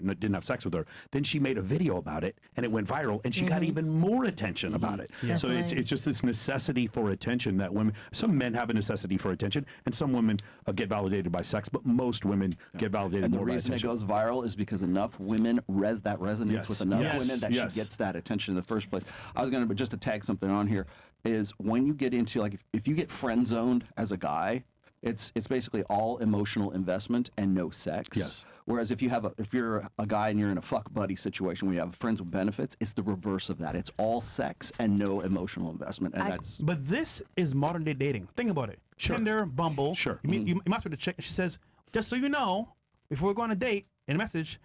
didn't have sex with her. Then she made a video about it, and it went viral, and she got even more attention about it. So it's just this necessity for attention that women, some men have a necessity for attention, and some women get validated by sex, but most women get validated and more by attention. The reason it goes viral is because enough women resonates with enough women that she gets that attention in the first place. I was going to, just to tag something on here, is when you get into, like, if you get friend zoned as a guy, it's basically all emotional investment and no sex. Yes. Whereas if you're a guy and you're in a fuck buddy situation where you have friends with benefits, it's the reverse of that. It's all sex and no emotional investment, and But this is modern day dating. Think about it. Tinder, Bumble. Sure. You match with a chick, and she says, "Just so you know, before we go on a date, in a message,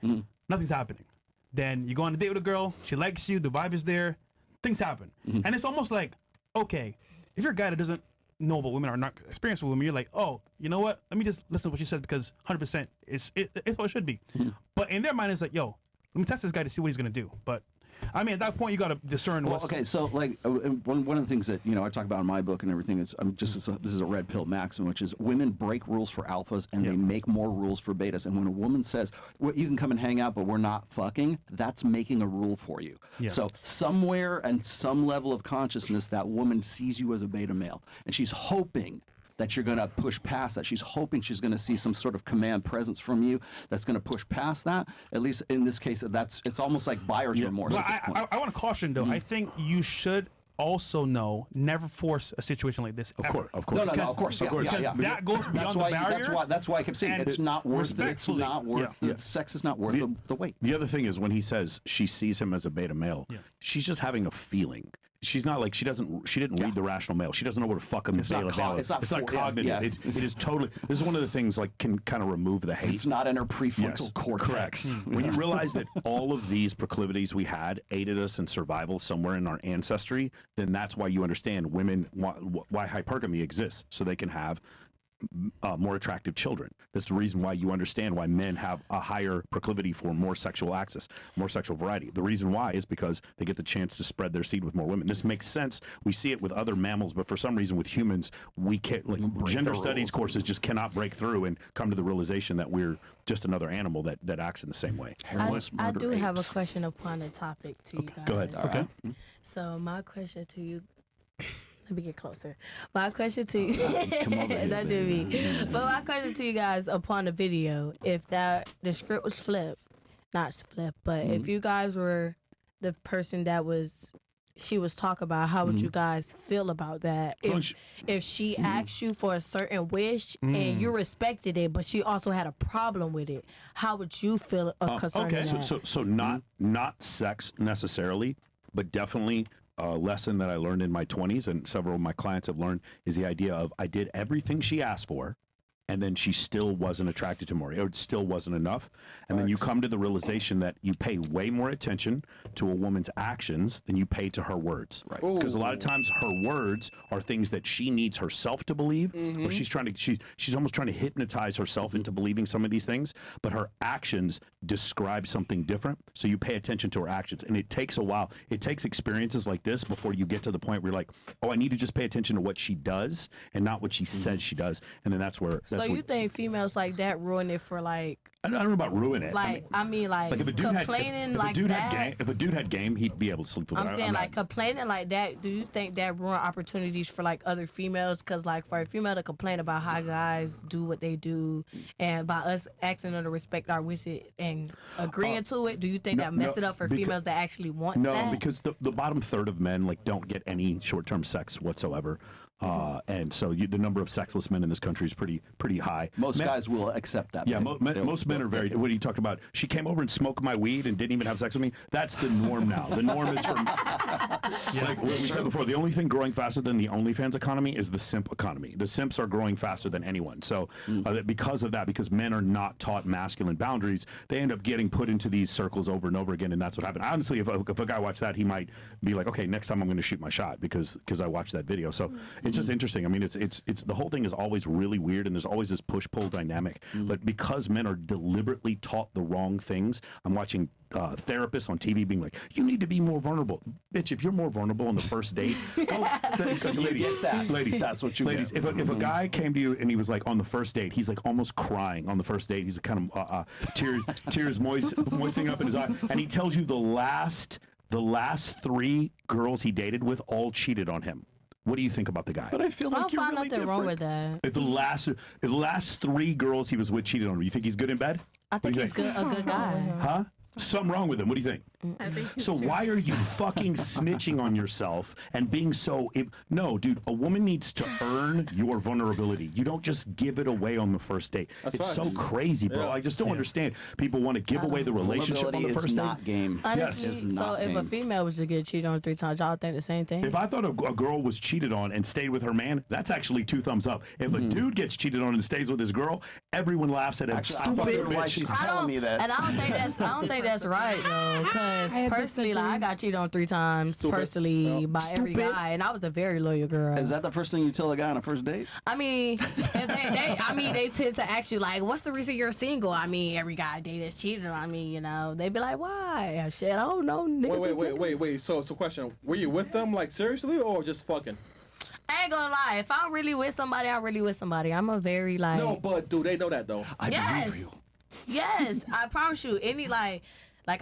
nothing's happening." Then you go on a date with a girl. She likes you. The vibe is there. Things happen, and it's almost like, okay, if you're a guy that doesn't know about women or not experienced with women, you're like, oh, you know what? Let me just listen to what she said, because 100% it's what it should be. But in their mind, it's like, yo, let me test this guy to see what he's gonna do. But I mean, at that point, you got to discern. Well, okay, so like one of the things that I talk about in my book and everything is this is a red pill maxim, which is women break rules for alphas and they make more rules for betas. And when a woman says, well, you can come and hang out, but we're not fucking, that's making a rule for you. So somewhere and some level of consciousness, that woman sees you as a beta male, and she's hoping that you're going to push past that. She's hoping she's going to see some sort of command presence from you that's going to push past that. At least in this case, it's almost like buyer's remorse. Well, I want to caution, though. I think you should also know, never force a situation like this. Of course. No, of course. That goes beyond the barrier. That's why I kept saying it's not worth it. It's not worth it. Sex is not worth the wait. The other thing is when he says she sees him as a beta male, she's just having a feeling. She's not like she didn't read the rational male. She doesn't know what a fucking beta male is. It's not cognitive. It is totally. This is one of the things like can kind of remove the hate. It's not in her prefrontal cortex. Correct. When you realize that all of these proclivities we had aided us in survival somewhere in our ancestry, then that's why you understand women why hypergamy exists, so they can have more attractive children. That's the reason why you understand why men have a higher proclivity for more sexual access, more sexual variety. The reason why is because they get the chance to spread their seed with more women. This makes sense. We see it with other mammals, but for some reason with humans, we can't. Like gender studies courses just cannot break through and come to the realization that we're just another animal that acts in the same way. I do have a question upon the topic to you guys. Go ahead. Okay. So my question to you. Let me get closer. My question to you, come over here, don't do me. But my question to you guys upon the video, if the script was flipped, not flipped, but if you guys were the person that she was talking about, how would you guys feel about that? If she asked you for a certain wish and you respected it, but she also had a problem with it, how would you feel concerning that? So not sex necessarily, but definitely. A lesson that I learned in my 20s and several of my clients have learned is the idea of I did everything she asked for, and then she still wasn't attracted to more, or it still wasn't enough. And then you come to the realization that you pay way more attention to a woman's actions than you pay to her words. Right. Because a lot of times her words are things that she needs herself to believe, or she's almost trying to hypnotize herself into believing some of these things, but her actions describe something different. So you pay attention to her actions, and it takes a while. It takes experiences like this before you get to the point where you're like, oh, I need to just pay attention to what she does and not what she says she does. And then that's where... So you think females like that ruin it for like... I don't know about ruin it. Like, I mean like if a dude complaining if like a dude that... Had game, if a dude had game, he'd be able to sleep with her. I'm saying like complaining like that, do you think that ruin opportunities for like other females? Because like for a female to complain about how guys do what they do and by us asking them to respect our wishes and agreeing to it, do you think that mess it up for females that actually want that? No, because the bottom third of men like don't get any short-term sex whatsoever. And so the number of sexless men in this country is pretty high. Most guys will accept that. Yeah, most men are very. What are you talking about? She came over and smoked my weed and didn't even have sex with me. That's the norm now. The norm is for like what we said before. The only thing growing faster than the OnlyFans economy is the simp economy. The simps are growing faster than anyone. So because of that, because men are not taught masculine boundaries, they end up getting put into these circles over and over again, and that's what happened. Honestly, if a guy watched that, he might be like, okay, next time I'm going to shoot my shot because I watched that video. So it's just interesting. I mean, it's the whole thing is always really weird, and there's always always this push-pull dynamic. But because men are deliberately taught the wrong things, I'm watching therapists on TV being like, you need to be more vulnerable. Bitch, if you're more vulnerable on the first date, ladies, get that. ladies, That's what you ladies, get. if a guy came to you and he was like on the first date, he's like almost crying on the first date. He's kind of tears moistening up in his eye, and he tells you the last 3 girls he dated with all cheated on him. What do you think about the guy? But I feel I like don't you're find really nothing wrong with different. that. If the last 3 girls he was with cheated on him, you think he's good in bed? I think do you he's good, a good guy. Huh? Something wrong with him. What do you think? I think So why are you fucking snitching on yourself and being so? No, dude. A woman needs to earn your vulnerability. You don't just give it away on the first date. It's so facts. crazy, bro. Yeah. I just don't understand. People want to give away the relationship on Vulnerability the is first not date. game. Honestly, It's so not if a game. female was to get cheated on 3 times, y'all think the same thing? If I thought a girl was cheated on and stayed with her man, that's actually 2 thumbs up. If a dude gets cheated on and stays with his girl, everyone laughs at him. Actually, I Stupid wonder why bitch. she's I telling don't- me that. And I don't think that's right though. Because personally, like I got cheated on 3 times personally by every guy, and I was a very loyal girl. Is that the first thing you tell a guy on a first date? I mean, if they tend to ask you like, "What's the reason you're single?" I mean, every guy I date is cheating on me. You know, they be like, "Why?" Shit, I don't know. Niggas is niggas. Wait. So question: were you with them like seriously or just fucking? I ain't gonna lie. If I'm really with somebody, I'm really with somebody. I'm a very like. No, but do they know that though? I believe you. Yes, I promise you. Any like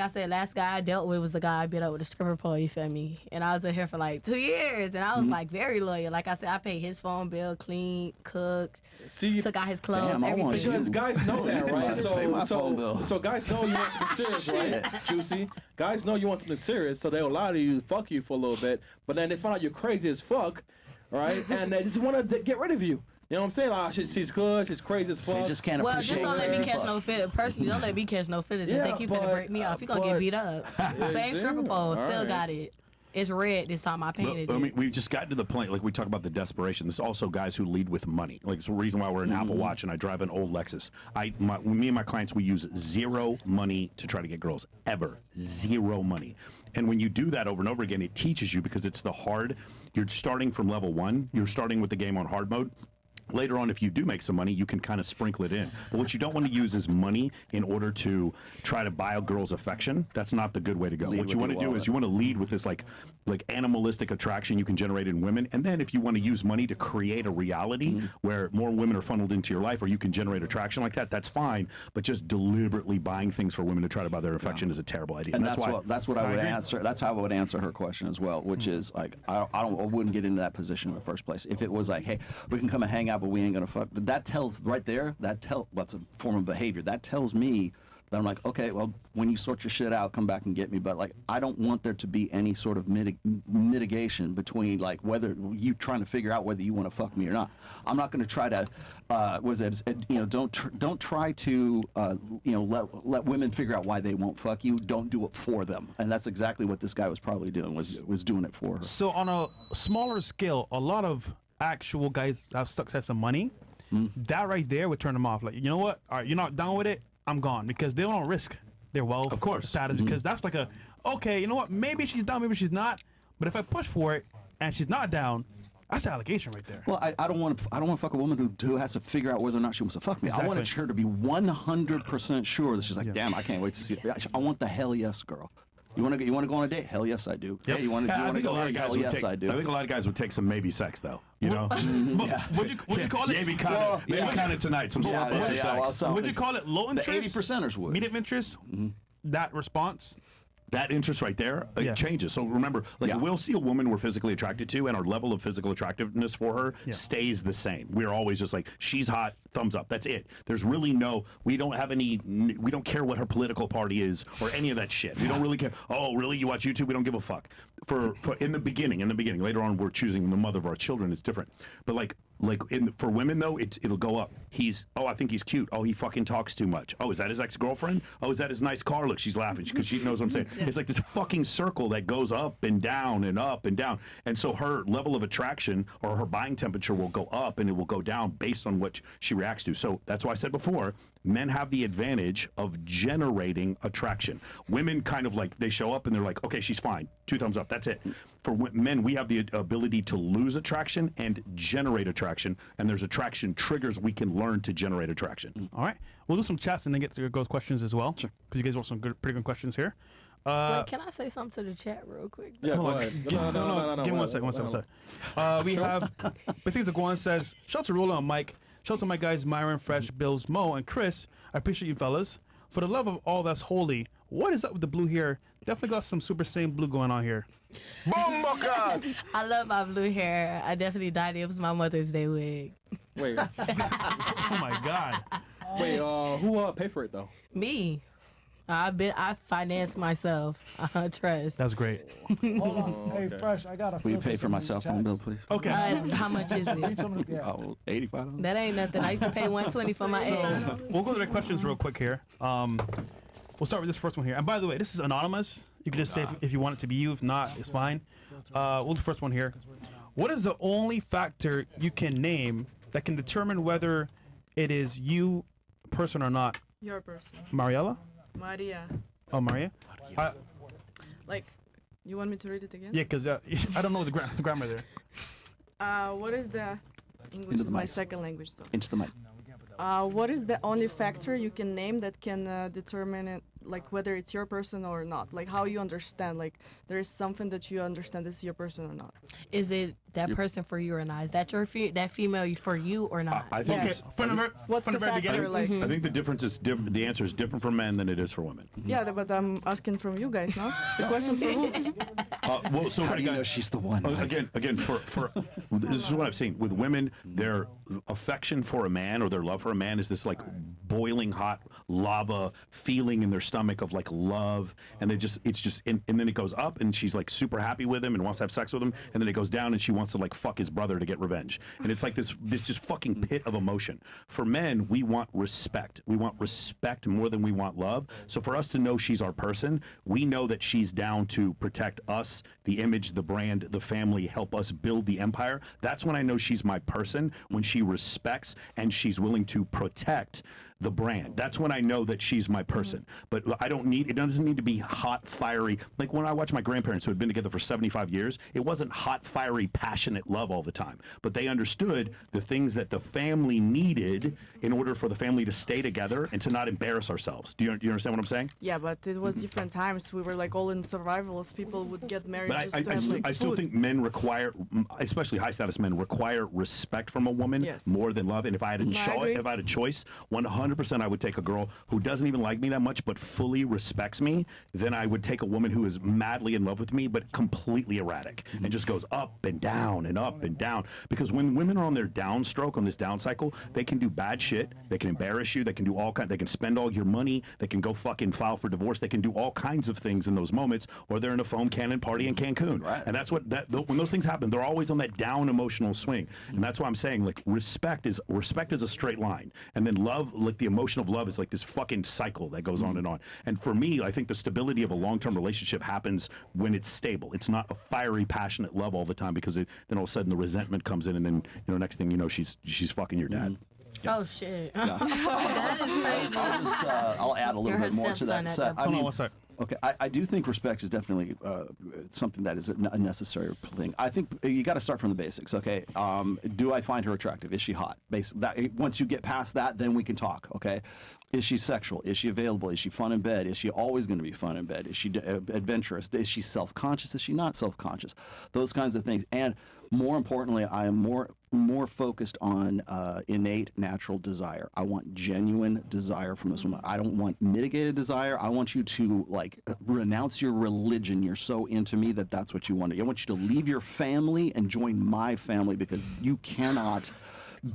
I said, last guy I dealt with was the guy I beat up with a stripper pole. You feel me? And I was with here for like 2 years, and I was like very loyal. Like I said, I paid his phone bill, cleaned, cooked, See, took out his clothes, Damn, I want everything. because guys know that, right? Pay my phone bill. So guys know you want something serious, right? Juicy. Guys know you want something serious, so they'll allow you to fuck you for a little bit, but then they find out you're crazy as fuck, right? And they just want to get rid of you. You know what I'm saying? Like, she's good, she's crazy as fuck. They just can't Well, appreciate just don't let me her. catch no feelings. Personally, don't let me catch no feelings and Yeah, think you finna but- break me off. You gonna get but- beat up. Same stripper pole, still Alright. got it. It's red this time. I painted I mean, it. we've just gotten to the point, like we talk about the desperation. There's also guys who lead with money. Like it's the reason why we're in Apple Watch and I drive an old Lexus. Me and my clients, we use 0 money to try to get girls ever. 0 money. And when you do that over and over again, it teaches you because it's the hard. You're starting from level 1. You're starting with the game on hard mode. Later on, if you do make some money, you can kind of sprinkle it in. But what you don't want to use is money in order to try to buy a girl's affection. That's not the good way to go. Lead What you with want to your do wallet. is you want to lead with this like animalistic attraction you can generate in women. And then if you want to use money to create a reality Mm-hmm. where more women are funneled into your life or you can generate attraction like that, that's fine. But just deliberately buying things for women to try to buy their affection is a terrible idea. And that's why that's what I would agree. answer. That's how I would answer her question as well, which is like I wouldn't get into that position in the first place. If it was like, hey, we can come and hang out, but we ain't gonna fuck. That tells right there. That's a form of behavior. That tells me that I'm like, okay, well, when you sort your shit out, come back and get me. But like, I don't want there to be any sort of mitigation between like whether you trying to figure out whether you want to fuck me or not. I'm not going to try to, don't try to, let women figure out why they won't fuck you. Don't do it for them. And that's exactly what this guy was probably doing. Was doing it for her. So on a smaller scale, a lot of actual guys have success and money. That right there would turn them off. Like, you know what? All right, you're not down with it. I'm gone, because they don't want to risk their wealth, Of course. status, because that's like okay, you know what? Maybe she's down, maybe she's not. But if I push for it and she's not down, that's an allegation right there. Well, I don't want to fuck a woman who has to figure out whether or not she wants to fuck me. I want Exactly. her to be 100% sure that she's like, damn, I can't wait to see it. I want the hell yes girl. You want to go on a date? Hell yes, I do. Hey, you want to I think a go lot out? of guys Hell would yes, take. I do. I think a lot of guys would take some maybe sex though. You know, Would you call it? maybe kind of, tonight. Some Yeah, slap yeah, well, sex. so- Would you call it low The interest? 80%ers would. Medium interest? That response? That interest right there, Yeah. it changes. So remember, like Yeah. we'll see a woman we're physically attracted to, and our level of physical attractiveness for her stays the same. We're always just like, she's hot, thumbs up. That's it. There's really we don't have any, we don't care what her political party is or any of that shit. We don't really care. Oh, really? You watch YouTube? We don't give a fuck. For in the beginning. Later on, we're choosing the mother of our children. It's different. But for women though, it'll go up. I think he's cute. Oh, he fucking talks too much. Oh, is that his ex-girlfriend? Oh, is that his nice car? Look, she's laughing because she knows what I'm saying. It's like this fucking circle that goes up and down and up and down. And so her level of attraction or her buying temperature will go up and it will go down based on what she reacts to. So that's why I said before, men have the advantage of generating attraction. Women kind of like, they show up and they're like, okay, she's fine. 2 thumbs up. That's it. For men, we have the ability to lose attraction and generate attraction. And there's attraction triggers we can learn to generate attraction. All right. We'll do some chats and then get to those questions as well. Sure. Because you guys wrote some pretty good questions here. Wait, can I say something to the chat real quick? Yeah, Hold go on. ahead. No. Give me one second. We have, Bethesda Guan says, shout out to Roland and Mike. Shout out to my guys, Myron, Fresh, Bills, Mo, and Chris. I appreciate you fellas. For the love of all that's holy, what is up with the blue hair? Definitely got some Super Saiyan blue going on here. I love my blue hair. I definitely dyed it. It was my Mother's Day wig. Wait, Oh my God. wait. Who paid for it though? Me. I financed myself. Trust. That's great. Hold on. Hey, Fresh, I got a. Will you pay for my cell phone bill, please? Okay. How much is it? Yeah. Oh, $85. That ain't nothing. I used to pay $120 for my ex. So we'll go to the questions real quick here. We'll start with this first one here. And by the way, this is anonymous. You can just say if you want it to be you. If not, it's fine. We'll do the first one here. What is the only factor you can name that can determine whether it is you person or not? Your person. Mariella? Maria. Oh, Maria? Like, you want me to read it again? Yeah, because I don't know the grammar there. What is the English Into is the my mic. second language, so. Into the mic. What is the only factor you can name that can determine it, like whether it's your person or not? Like how you understand, like there is something that you understand is your person or not. Is it that person for you or not? Is that that female for you or not? I think Yes. it's, What's the very factor? beginning. Like, I think the difference is different. The answer is different for men than it is for women. yeah, but I'm asking from you guys, no? The question's for who? Well, so How do you know she's the one? Mike? again, for this is what I've seen with women. Their affection for a man or their love for a man is this like boiling hot lava feeling in their stomach of like love, and and then it goes up, and she's like super happy with him and wants to have sex with him, and then it goes down, and she wants to like fuck his brother to get revenge, and it's like this just fucking pit of emotion. For men, we want respect. We want respect more than we want love. So for us to know she's our person, we know that she's down to protect us, the image, the brand, the family, help us build the empire. That's when I know she's my person, when she respects and she's willing to protect the brand. That's when I know that she's my person. But it doesn't need to be hot, fiery. Like when I watch my grandparents who had been together for 75 years, it wasn't hot, fiery, passionate love all the time. But they understood the things that the family needed in order for the family to stay together and to not embarrass ourselves. Do you understand what I'm saying? Yeah, but it was different times. We were like all in survivals. People would get married But just to have like I still food. think men require, especially high status men, require respect from a woman Yes. more than love. And if I had a agree. if I had a choice, 100% I would take a girl who doesn't even like me that much but fully respects me. Then I would take a woman who is madly in love with me but completely erratic and just goes up and down and up and down. Because when women are on their downstroke, on this down cycle, they can do bad shit. They can embarrass you. They can do all kinds. They can spend all your money. They can go fucking file for divorce. They can do all kinds of things in those moments. Or they're in a foam cannon party in Cancun. Right. And that's when those things happen, they're always on that down emotional swing. And that's why I'm saying like respect is a straight line, and then love, like the emotion of love, is like this fucking cycle that goes on and on. And for me, I think the stability of a long-term relationship happens when it's stable. It's not a fiery, passionate love all the time, because then all of a sudden the resentment comes in, and then next thing you know, she's fucking your dad. Oh shit. That is crazy. I'll add a little You're her bit more to stepson that. at So, that I Hold on mean, one sec. okay, I do think respect is definitely something that is a necessary thing. I think you got to start from the basics. Okay, do I find her attractive? Is she hot? Once you get past that, then we can talk. Okay, is she sexual? Is she available? Is she fun in bed? Is she always going to be fun in bed? Is she adventurous? Is she self-conscious? Is she not self-conscious? Those kinds of things. And more importantly, I am more focused on innate natural desire. I want genuine desire from this woman. I don't want mitigated desire. I want you to renounce your religion. You're so into me that's what you want to do. I want you to leave your family and join my family, because you cannot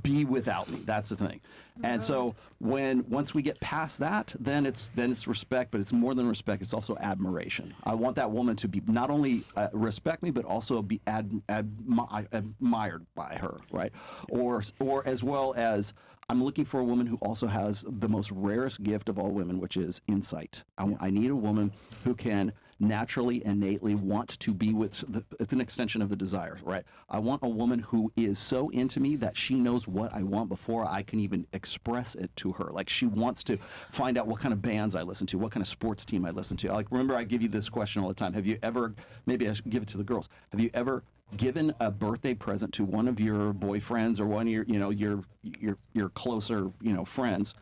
be without me. That's the thing. And so once we get past that, then it's respect, but it's more than respect. It's also admiration. I want that woman to be not only respect me, but also be admired by her, right? Or as well as I'm looking for a woman who also has the most rarest gift of all women, which is insight. I need a woman who can naturally, innately want to be with, it's an extension of the desire, right? I want a woman who is so into me that she knows what I want before I can even express it to her. Like she wants to find out what kind of bands I listen to, what kind of sports team I listen to. Like, remember I give you this question all the time. Have you ever, maybe I should give it to the girls, have you ever given a birthday present to one of your boyfriends or one of your, you know, your closer, you know, friends?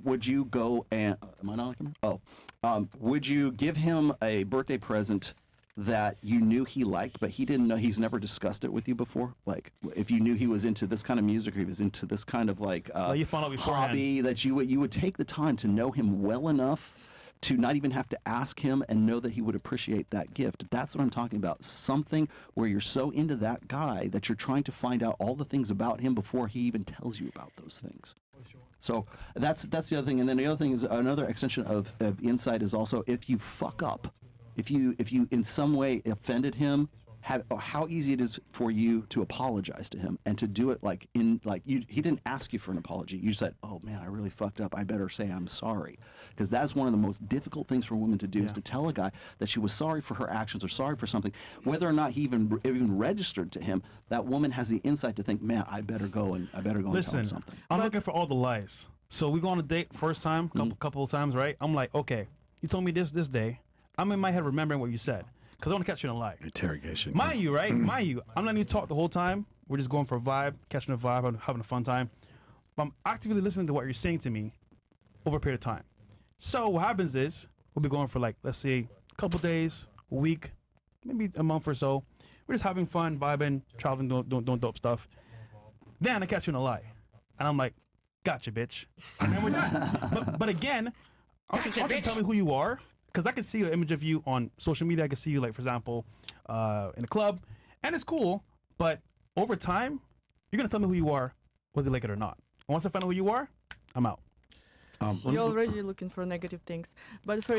Would you go and am I not on camera? Would you give him a birthday present that you knew he liked, but he didn't know, he's never discussed it with you before? Like if you knew he was into this kind of music or he was into this kind of like you found out beforehand. hobby, that you would take the time to know him well enough to not even have to ask him and know that he would appreciate that gift. That's what I'm talking about. Something where you're so into that guy that you're trying to find out all the things about him before he even tells you about those things. So that's the other thing. And then the other thing is another extension of insight is also if you fuck up, if you in some way offended him, how easy it is for you to apologize to him and to do it he didn't ask you for an apology. You said, "Oh man, I really fucked up. I better say I'm sorry," because that's one of the most difficult things for a woman to do is to tell a guy that she was sorry for her actions or sorry for something, whether or not he even registered to him. That woman has the insight to think, "Man, I better go and tell him something." I'm looking for all the lies. So we go on a date first time, couple of times, right? I'm like, okay, you told me this day. I'm in my head remembering what you said because I want to catch you in a lie. Interrogation. Mind you, right? Mind you, I'm letting you talk the whole time. We're just going for a vibe, catching a vibe, having a fun time. But I'm actively listening to what you're saying to me over a period of time. So what happens is we'll be going for like, let's say, a couple days, a week, maybe a month or so. We're just having fun, vibing, traveling, doing dope stuff. Then I catch you in a lie. And I'm like, gotcha, bitch. And then we're done. But again, I want you to tell me who you are. Because I can see an image of you on social media. I can see you, like, for example, in a club. And it's cool. But over time, you're going to tell me who you are, whether you like it or not. And once I find out who you are, I'm out. You're already looking for negative things. But for